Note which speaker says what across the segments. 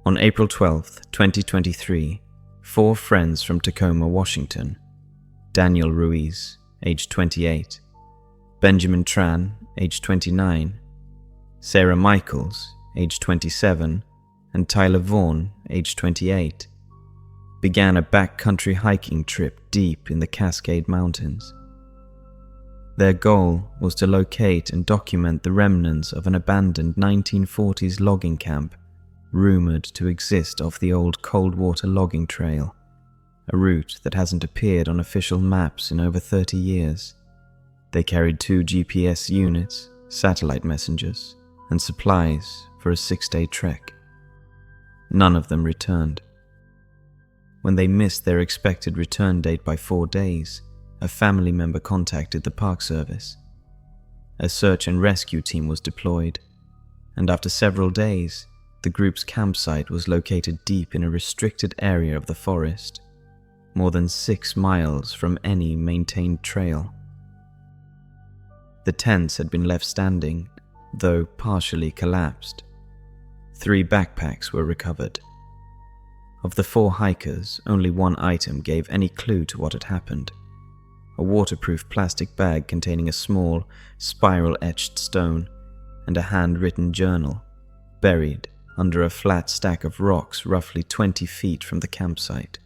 Speaker 1: On April 12, 2023, 4 friends from Tacoma, Washington, Daniel Ruiz, age 28, Benjamin Tran, age 29, Sara Michaels, age 27, and Tyler Vaughn, age 28, began a backcountry hiking trip deep in the Cascade Mountains. Their goal was to locate and document the remnants of an abandoned 1940s logging camp rumored to exist off the old Coldwater Logging Trail, a route that hasn't appeared on official maps in over 30 years. They carried 2 GPS units, satellite messengers, and supplies for a 6-day trek. None of them returned. When they missed their expected return date by 4 days, a family member contacted the Park Service. A search and rescue team was deployed, and after several days, the group's campsite was located deep in a restricted area of the forest, more than 6 miles from any maintained trail. The tents had been left standing, though partially collapsed. 3 backpacks were recovered. Of the 4 hikers, only one item gave any clue to what had happened: a waterproof plastic bag containing a small, spiral-etched stone and a handwritten journal, buried under a flat stack of rocks roughly 20 feet from the campsite.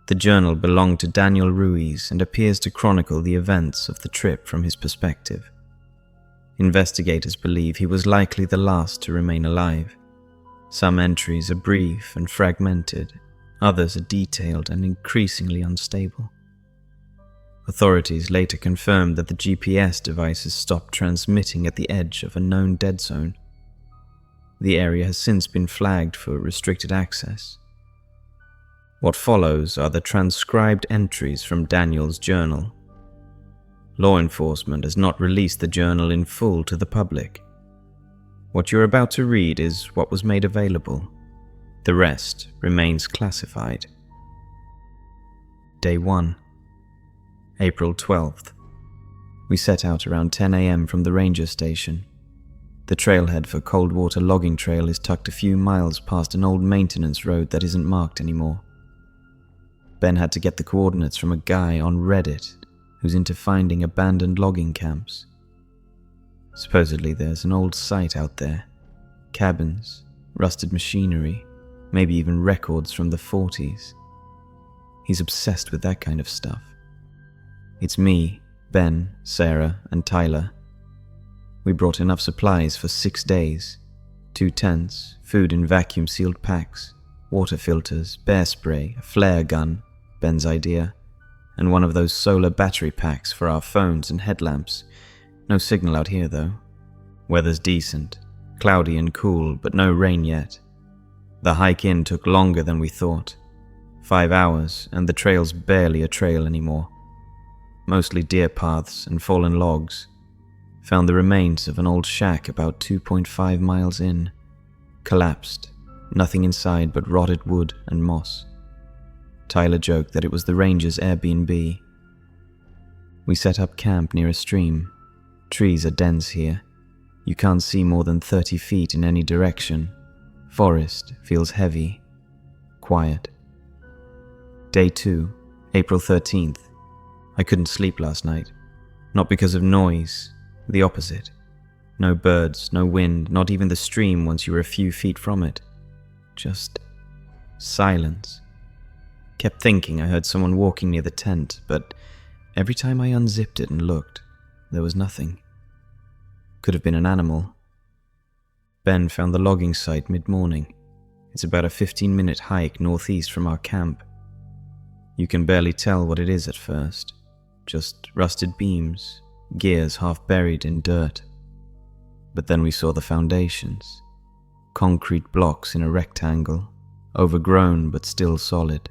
Speaker 1: The journal belonged to Daniel Ruiz and appears to chronicle the events of the trip from his perspective. Investigators believe he was likely the last to remain alive. Some entries are brief and fragmented, others are detailed and increasingly unstable. Authorities later confirmed that the GPS devices stopped transmitting at the edge of a known dead zone. The area has since been flagged for restricted access. What follows are the transcribed entries from Daniel's journal. Law enforcement has not released the journal in full to the public. What you're about to read is what was made available. The rest remains classified. Day 1. April 12th. We set out around 10 a.m. from the ranger station. The trailhead for Coldwater Logging Trail is tucked a few miles past an old maintenance road that isn't marked anymore. Ben had to get the coordinates from a guy on Reddit who's into finding abandoned logging camps. Supposedly there's an old site out there, cabins, rusted machinery, maybe even records from the 40s. He's obsessed with that kind of stuff. It's me, Ben, Sara, and Tyler. We brought enough supplies for 6 days: 2 tents, food in vacuum-sealed packs, water filters, bear spray, a flare gun, Ben's idea, and one of those solar battery packs for our phones and headlamps. No signal out here though. Weather's decent, cloudy and cool, but no rain yet. The hike in took longer than we thought. 5 hours, and the trail's barely a trail anymore. Mostly deer paths and fallen logs. Found the remains of an old shack about 2.5 miles in. Collapsed, nothing inside but rotted wood and moss. Tyler joked that it was the ranger's Airbnb. We set up camp near a stream. Trees are dense here. You can't see more than 30 feet in any direction. Forest feels heavy, quiet. Day 2, April 13th. I couldn't sleep last night. Not because of noise, the opposite. No birds, no wind, not even the stream once you were a few feet from it. Just silence. Kept thinking I heard someone walking near the tent, but every time I unzipped it and looked, there was nothing. Could have been an animal. Ben found the logging site mid-morning. It's about a 15-minute hike northeast from our camp. You can barely tell what it is at first. Just rusted beams, gears half buried in dirt. But then we saw the foundations. Concrete blocks in a rectangle, overgrown but still solid.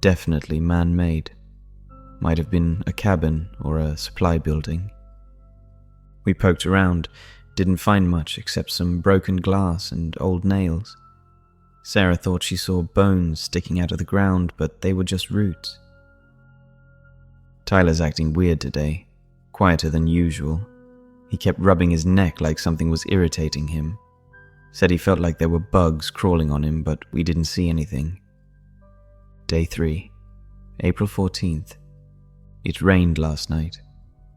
Speaker 1: Definitely man-made. Might have been a cabin or a supply building. We poked around, didn't find much except some broken glass and old nails. Sara thought she saw bones sticking out of the ground, but they were just roots. Tyler's acting weird today, quieter than usual. He kept rubbing his neck like something was irritating him. Said he felt like there were bugs crawling on him, but we didn't see anything. Day 3, April 14th. It rained last night.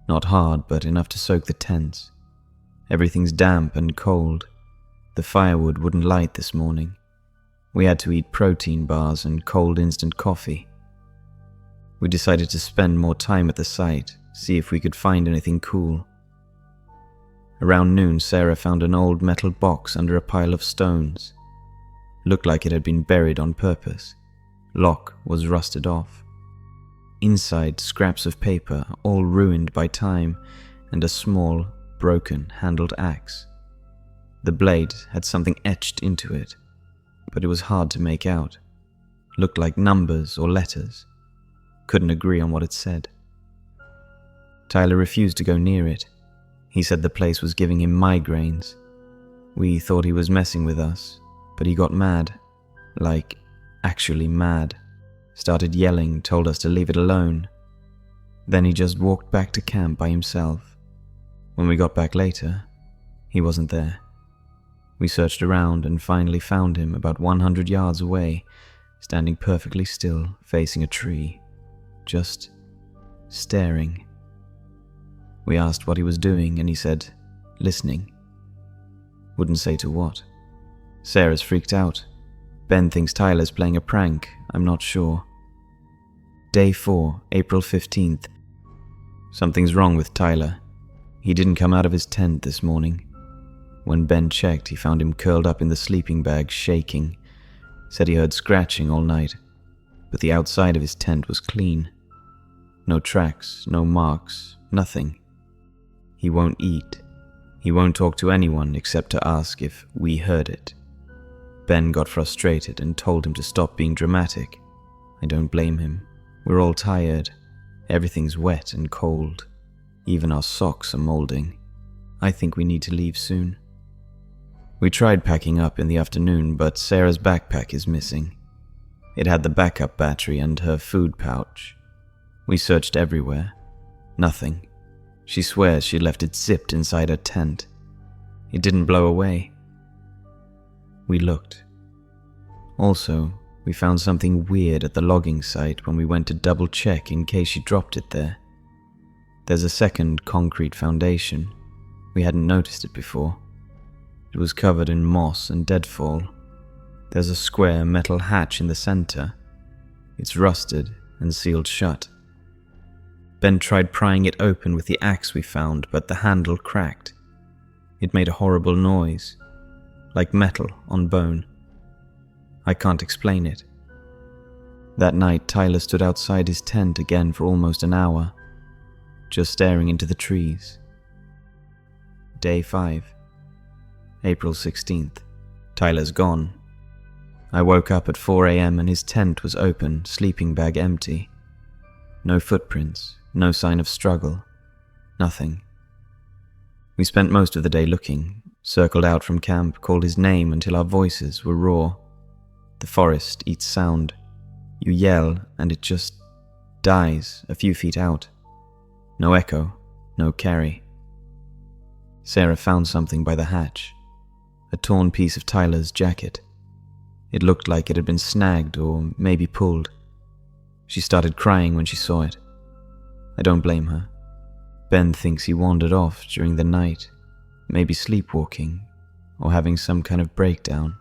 Speaker 1: Not hard, but enough to soak the tents. Everything's damp and cold. The firewood wouldn't light this morning. We had to eat protein bars and cold instant coffee. We decided to spend more time at the site, see if we could find anything cool. Around noon, Sara found an old metal box under a pile of stones. Looked like it had been buried on purpose. Lock was rusted off. Inside, scraps of paper, all ruined by time, and a small, broken, handled axe. The blade had something etched into it, but it was hard to make out. Looked like numbers or letters. Couldn't agree on what it said. Tyler refused to go near it. He said the place was giving him migraines. We thought he was messing with us, but he got mad. Like, actually mad. Started yelling, told us to leave it alone. Then he just walked back to camp by himself. When we got back later, he wasn't there. We searched around and finally found him about 100 yards away, standing perfectly still, facing a tree. Just staring. We asked what he was doing and he said, listening. Wouldn't say to what. Sarah's freaked out. Ben thinks Tyler's playing a prank, I'm not sure. Day 4, April 15th. Something's wrong with Tyler. He didn't come out of his tent this morning. When Ben checked, he found him curled up in the sleeping bag, shaking. Said he heard scratching all night, but the outside of his tent was clean. No tracks, no marks, nothing. He won't eat. He won't talk to anyone except to ask if we heard it. Ben got frustrated and told him to stop being dramatic. I don't blame him. We're all tired. Everything's wet and cold. Even our socks are molding. I think we need to leave soon. We tried packing up in the afternoon, but Sarah's backpack is missing. It had the backup battery and her food pouch. We searched everywhere. Nothing. She swears she left it zipped inside her tent. It didn't blow away. We looked. Also, we found something weird at the logging site when we went to double check in case she dropped it there. There's a second concrete foundation. We hadn't noticed it before. It was covered in moss and deadfall. There's a square metal hatch in the center. It's rusted and sealed shut. Ben tried prying it open with the axe we found, but the handle cracked. It made a horrible noise, like metal on bone. I can't explain it. That night, Tyler stood outside his tent again for almost an hour, just staring into the trees. Day 5, April 16th. Tyler's gone. I woke up at 4 a.m. and his tent was open, sleeping bag empty. No footprints, no sign of struggle, nothing. We spent most of the day looking, circled out from camp, called his name until our voices were raw. The forest eats sound. You yell and it just dies a few feet out. No echo, no carry. Sara found something by the hatch. A torn piece of Tyler's jacket. It looked like it had been snagged or maybe pulled. She started crying when she saw it. I don't blame her. Ben thinks he wandered off during the night, maybe sleepwalking or having some kind of breakdown.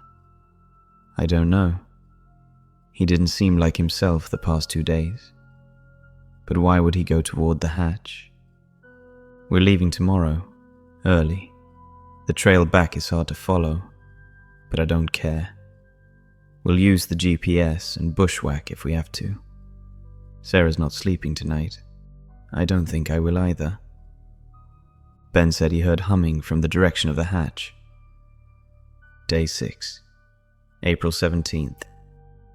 Speaker 1: I don't know. He didn't seem like himself the past 2 days. But why would he go toward the hatch? We're leaving tomorrow, early. The trail back is hard to follow, but I don't care. We'll use the GPS and bushwhack if we have to. Sarah's not sleeping tonight. I don't think I will either. Ben said he heard humming from the direction of the hatch. Day 6, April 17th.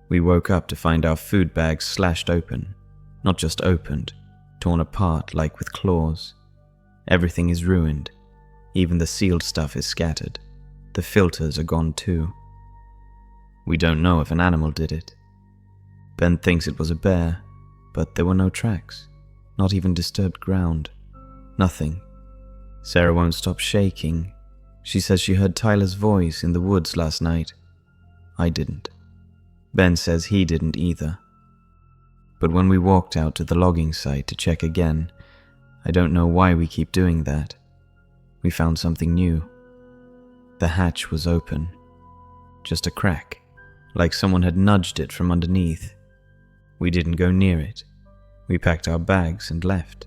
Speaker 1: We woke up to find our food bags slashed open. Not just opened, torn apart like with claws. Everything is ruined. Even the sealed stuff is scattered. The filters are gone too. We don't know if an animal did it. Ben thinks it was a bear, but there were no tracks. Not even disturbed ground. Nothing. Sara won't stop shaking. She says she heard Tyler's voice in the woods last night. I didn't. Ben says he didn't either. But when we walked out to the logging site to check again, I don't know why we keep doing that, we found something new. The hatch was open. Just a crack, like someone had nudged it from underneath. We didn't go near it. We packed our bags and left.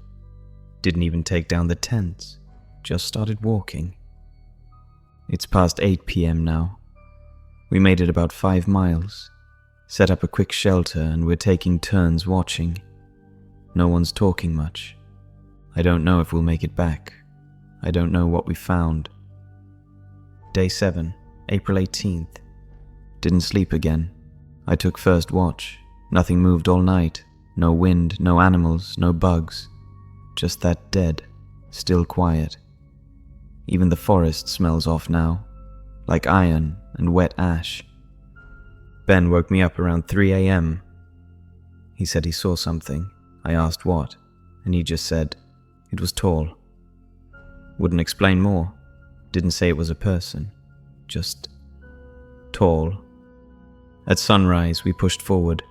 Speaker 1: Didn't even take down the tents, just started walking. It's past 8 p.m. now. We made it about 5 miles, set up a quick shelter, and we're taking turns watching. No one's talking much. I don't know if we'll make it back. I don't know what we found. Day 7, April 18th. Didn't sleep again. I took first watch. Nothing moved all night. No wind, no animals, no bugs. Just that dead, still quiet. Even the forest smells off now, like iron and wet ash. Ben woke me up around 3 a.m. He said he saw something. I asked what, and he just said it was tall. Wouldn't explain more. Didn't say it was a person. Just tall. At sunrise, we pushed forward.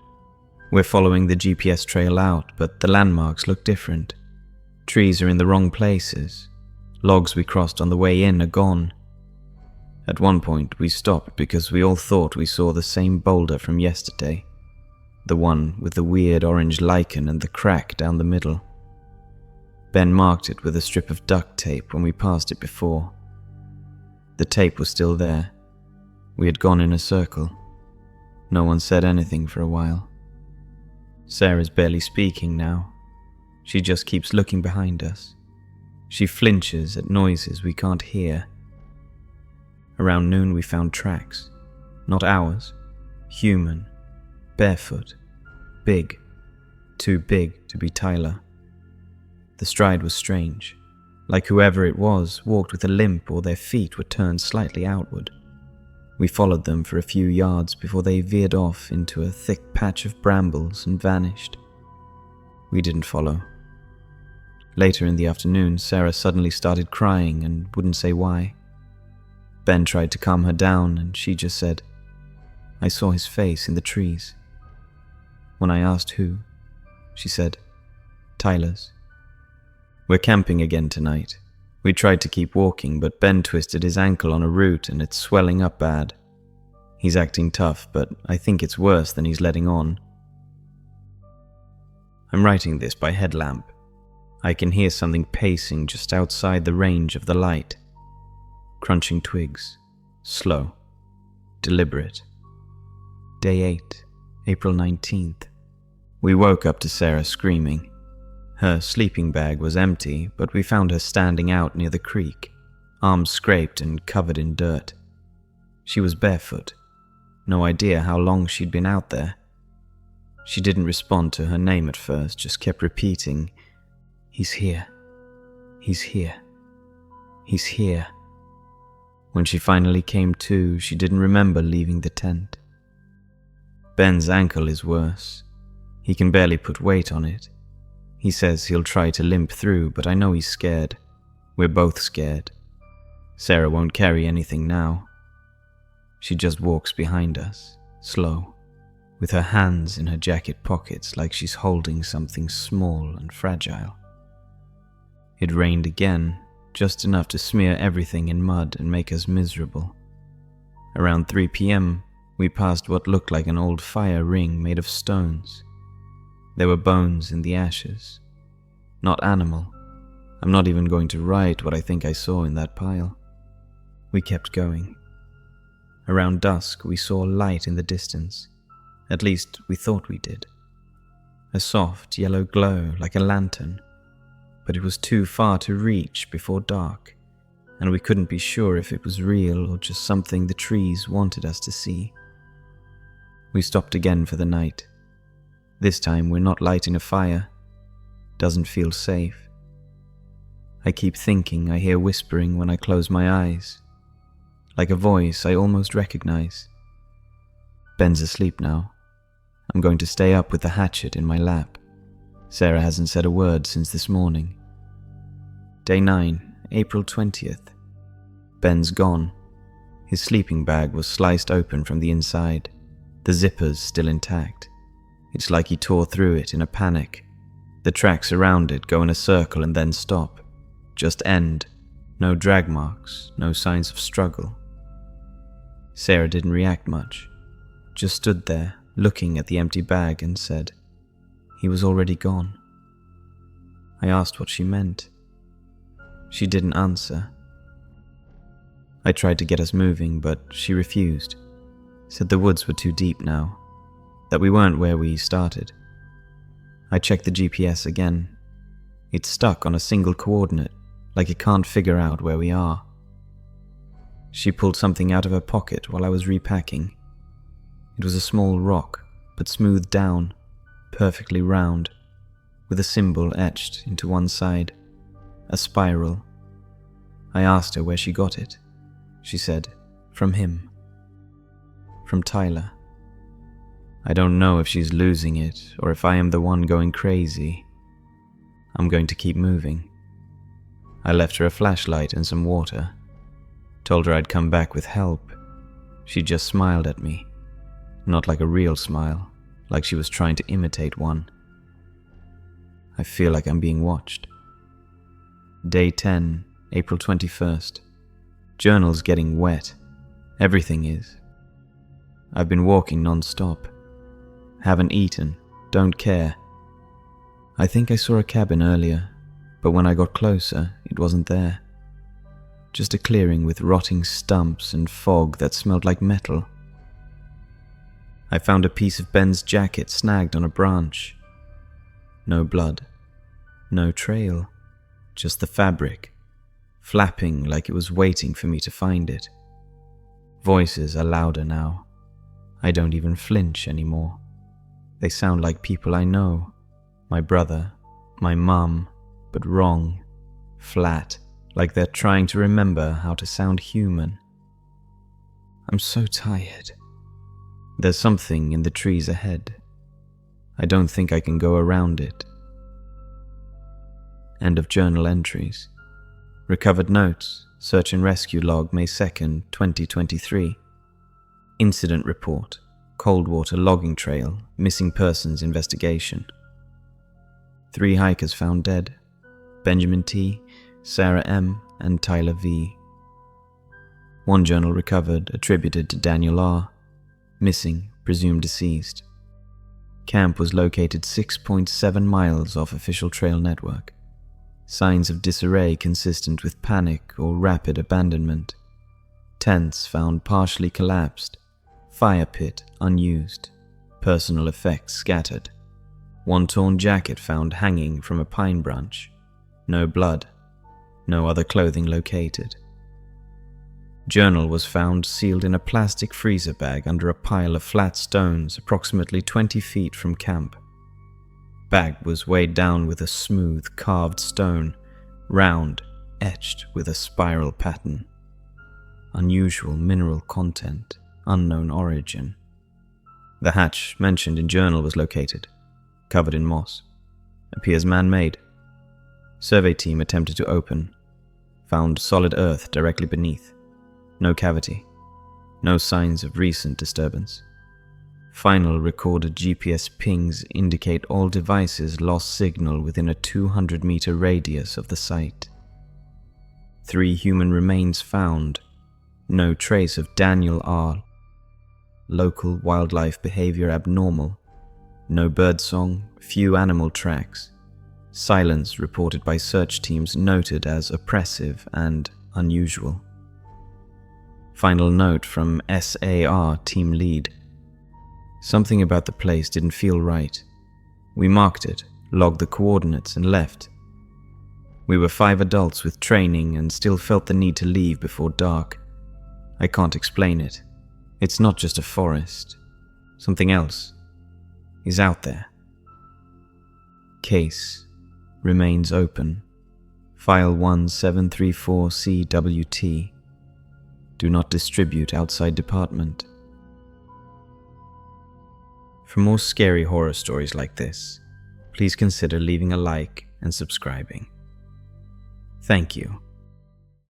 Speaker 1: We're following the GPS trail out, but the landmarks look different. Trees are in the wrong places. Logs we crossed on the way in are gone. At one point, we stopped because we all thought we saw the same boulder from yesterday. The one with the weird orange lichen and the crack down the middle. Ben marked it with a strip of duct tape when we passed it before. The tape was still there. We had gone in a circle. No one said anything for a while. Sarah's barely speaking now. She just keeps looking behind us. She flinches at noises we can't hear. Around noon we found tracks. Not ours. Human. Barefoot. Big. Too big to be Tyler. The stride was strange. Like whoever it was walked with a limp or their feet were turned slightly outward. We followed them for a few yards before they veered off into a thick patch of brambles and vanished. We didn't follow. Later in the afternoon, Sara suddenly started crying and wouldn't say why. Ben tried to calm her down and she just said, "I saw his face in the trees." When I asked who, she said, "Tyler's." We're camping again tonight. We tried to keep walking, but Ben twisted his ankle on a root and it's swelling up bad. He's acting tough, but I think it's worse than he's letting on. I'm writing this by headlamp. I can hear something pacing just outside the range of the light. Crunching twigs. Slow. Deliberate. Day 8, April 19th. We woke up to Sara screaming. Her sleeping bag was empty, but we found her standing out near the creek, arms scraped and covered in dirt. She was barefoot. No idea how long she'd been out there. She didn't respond to her name at first, just kept repeating, "He's here. He's here. He's here." When she finally came to, she didn't remember leaving the tent. Ben's ankle is worse. He can barely put weight on it. He says he'll try to limp through, but I know he's scared. We're both scared. Sara won't carry anything now. She just walks behind us, slow, with her hands in her jacket pockets like she's holding something small and fragile. It rained again, just enough to smear everything in mud and make us miserable. Around 3 p.m., we passed what looked like an old fire ring made of stones. There were bones in the ashes. Not animal. I'm not even going to write what I think I saw in that pile. We kept going. Around dusk, we saw light in the distance. At least, we thought we did. A soft yellow glow like a lantern. But it was too far to reach before dark, and we couldn't be sure if it was real or just something the trees wanted us to see. We stopped again for the night. This time we're not lighting a fire. Doesn't feel safe. I keep thinking I hear whispering when I close my eyes. Like a voice I almost recognize. Ben's asleep now. I'm going to stay up with the hatchet in my lap. Sara hasn't said a word since this morning. Day 9, April 20th. Ben's gone. His sleeping bag was sliced open from the inside, the zippers still intact. It's like he tore through it in a panic. The tracks around it go in a circle and then stop. Just end. No drag marks, no signs of struggle. Sara didn't react much, just stood there, looking at the empty bag and said, "He was already gone." I asked what she meant. She didn't answer. I tried to get us moving, but she refused. Said the woods were too deep now, that we weren't where we started. I checked the GPS again. It's stuck on a single coordinate, like it can't figure out where we are. She pulled something out of her pocket while I was repacking. It was a small rock, but smoothed down, perfectly round, with a symbol etched into one side, a spiral. I asked her where she got it. She said, "From him. From Tyler." I don't know if she's losing it or if I am the one going crazy. I'm going to keep moving. I left her a flashlight and some water. Told her I'd come back with help. She just smiled at me. Not like a real smile, like she was trying to imitate one. I feel like I'm being watched. Day 10, April 21st. Journal's getting wet. Everything is. I've been walking non-stop. Haven't eaten, don't care. I think I saw a cabin earlier, but when I got closer, it wasn't there. Just a clearing with rotting stumps and fog that smelled like metal. I found a piece of Ben's jacket snagged on a branch. No blood. No trail. Just the fabric, flapping like it was waiting for me to find it. Voices are louder now. I don't even flinch anymore. They sound like people I know. My brother, my mum, but wrong, flat, like they're trying to remember how to sound human. I'm so tired. There's something in the trees ahead. I don't think I can go around it. End of journal entries. Recovered notes, search and rescue log May 2nd, 2023. Incident report, Coldwater Logging Trail, missing persons investigation. 3 hikers found dead, Benjamin T., Sara M., and Tyler V. 1 journal recovered, attributed to Daniel R., missing, presumed deceased. Camp was located 6.7 miles off official trail network. Signs of disarray consistent with panic or rapid abandonment. Tents found partially collapsed. Fire pit unused. Personal effects scattered. 1 torn jacket found hanging from a pine branch. No blood. No other clothing located. Journal was found sealed in a plastic freezer bag under a pile of flat stones approximately 20 feet from camp. Bag was weighed down with a smooth carved stone, round, etched with a spiral pattern. Unusual mineral content, unknown origin. The hatch mentioned in journal was located, covered in moss. Appears man-made. Survey team attempted to open. Found solid earth directly beneath. No cavity. No signs of recent disturbance. Final recorded GPS pings indicate all devices lost signal within a 200-meter radius of the site. 3 human remains found. No trace of Daniel R. Local wildlife behavior abnormal. No birdsong, few animal tracks. Silence reported by search teams noted as oppressive and unusual. Final note from SAR team lead. Something about the place didn't feel right. We marked it, logged the coordinates, and left. We were 5 adults with training and still felt the need to leave before dark. I can't explain it. It's not just a forest. Something else is out there. Case remains open. File 1734CWT. Do not distribute outside department. For more scary horror stories like this, please consider leaving a like and subscribing. Thank you.